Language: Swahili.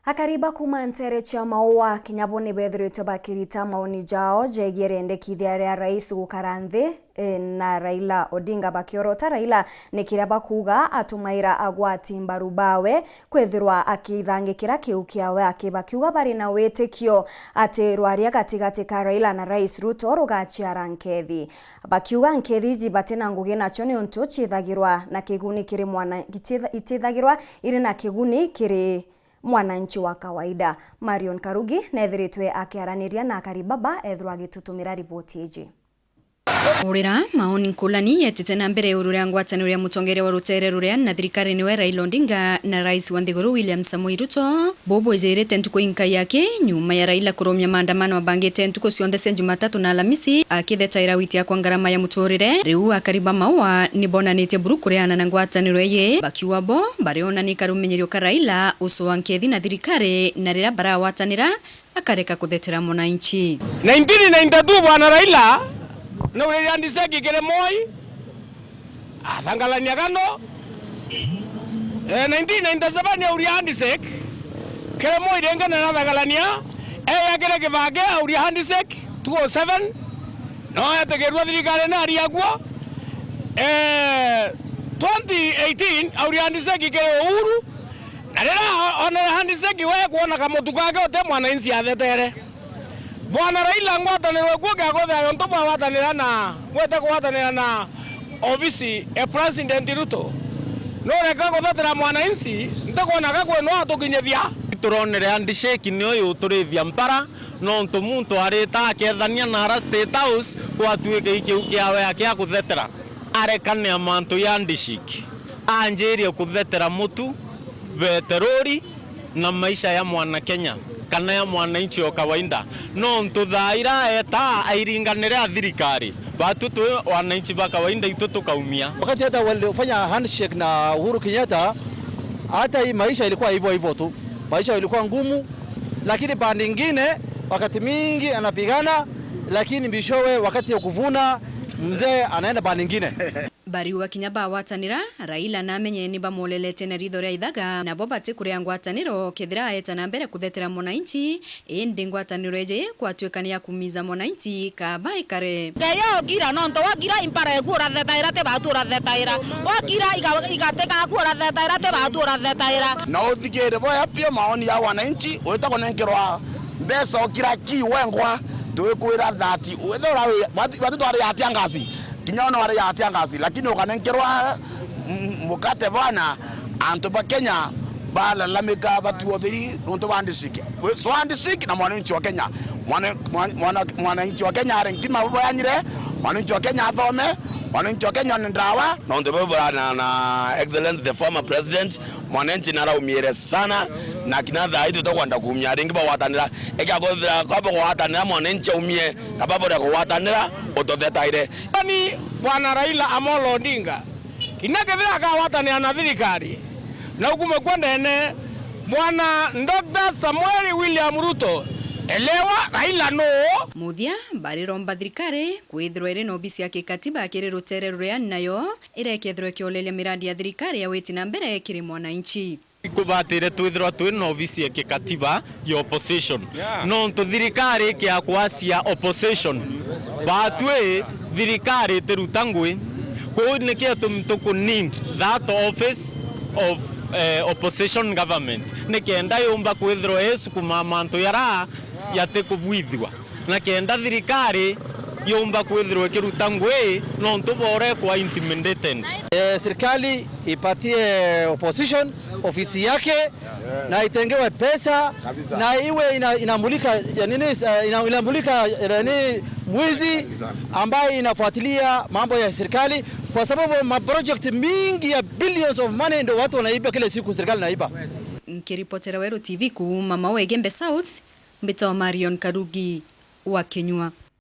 AKARI kuma ntere cha MAUA kinyabone bethirito bakirita maoni jao jegiere ndekithia ria rais GUKARA na Raila Odinga bakiorota Raila nikira bakuga atumaira agwati mbaru bawe kwethirwa akithangikira kiu kiawe akibakiuga BARINA wetekio ati RWARIA gatigati ka Raila na rais RUTO RUGACIARA NKETHI bakiuga NKETHI jibate na ngugi nacho ni untu chithagirwa na kiguni kiri mwana itithagirwa iri na kiguni kiri mwananchi wa kawaida. Marion Karugi nethiritwe akiaraniria na AKARI baba ethwa agitutumira ripoti iji. Urira maoni nkulani yetete na mbere ururia ngwataniro ya mutongere wa rutere ruria na thirikari niwe Raila Odinga na rais wa IGURU William Samoei Ruto bobo izirete ntuko inka yake nyuma ya Raila kuromya maandamano abangite ntuko cionthese Jumatatu na Alhamisi akithetaira witi kwa ngarama ya muturire riu AKARI MAUA nibonanite buru kuriana na ngwataniro ye bakiuga bo bariona ni karumenyerio ka Raila uso wa NKETHI na thirikari na rira barawatanira akareka kuthetera mwananchi 1992 bwana Raila na ule yandiseki kile moi athangalania kano 1997 ya ule yandiseki kile moi dengana na athangalania ya kile kivage ule yandiseki 207 no yategerwa thirikari na ariagwa 2018 ule yandiseki kile uhuru na rira ona yandiseki we kuona kamutu kake ote mwananchi athetere Bwana Raila ngwataniro kuga gotha ntoba watanira na gwete gwatanira na ofisi e president Ruto no reka gothatira mwananchi ntakona gakwe no atukinyithia turonere handshake ni uyu turithia mpara no ntumuntu arita akethania na State House kwatuike ikiu kiawe akia kuthetera arekane amantu ya handshake anjirie kuthetera mutu veterori na maisha ya mwana Kenya kana ya mwananchi wa kawaida no ntuthaira eta airinganira thirikari batu tu wananchi wa kawaida itu tukaumia. Wakati hata walifanya handshake na Uhuru Kenyatta hata hii maisha ilikuwa hivyo hivyo tu, maisha ilikuwa ngumu, lakini pande nyingine wakati mingi anapigana, lakini bishowe wakati ya kuvuna mzee anaenda pande nyingine. BARIUGA kinyaba watanira Raila na menye ni bamolelete na ritho ria ithaga na bobate kuria ngwataniro kethira eta na mbere kuthetera mwananchi ende ngwataniro eje kwatwekania kumiza mwananchi kaba ikare gayo gira no nto wagira impara egura thetaira te batura thetaira wagira igateka gura thetaira te batura thetaira na uthigire boya pia maoni ya wananchi wetako nenkerwa mbeso okira ki wengwa tuikwira thati wethora watu twari atiangazi kinyona wale ya atiangazi lakini ukanenkerwa mukate bana antu ba Kenya bala lamika batu othiri nto bandishiki so andishiki na mwananchi wa Kenya mwananchi wa Kenya arentima babo yanyire mwananchi wa Kenya athome mwananchi wa Kenya ndawa na nto baba na excellent the former president mwananchi naraumiere sana na kinatha itu tokwenda kumya ringi ba watanira ekagothira kwabo watanira mwananchi umie kababo ya kuwatanira utothetaire ani bwana Raila Amolo Odinga kinakethira ka watanira na thirikari na ukume kwendene bwana Dr. Samuel William Ruto elewa Raila no muthia bariromba thirikari kwithirwa iri na obisi ya kikatiba akiri rutere ruria nayo irekethirwe kiolelia miradi ya thirikari ya weti na mbere kiri mwananchi kubatire twithirwa twina ofisi ya kikatiba ya opposition no nto thirikari kia kwasia opposition batwe thirikari terutangwe ko nikia tumtuko need that office of opposition government nikenda yomba kwithirwa yesu kumamanto yara yate kubwithwa na kenda thirikari yomba kwithirwa kirutangwe no ntubore kwa intimidated serikali ipatie opposition ofisi yake na itengewe pesa kabisa. Na iwe inamulika inamulika mwizi ambaye inafuatilia mambo ya serikali kwa sababu ma project mingi ya billions of money ndio watu wanaiba kila siku serikali naiba. Nkiripotera Weru TV ku MAUA Gembe South mbita Marion Karugi wa Kenywa.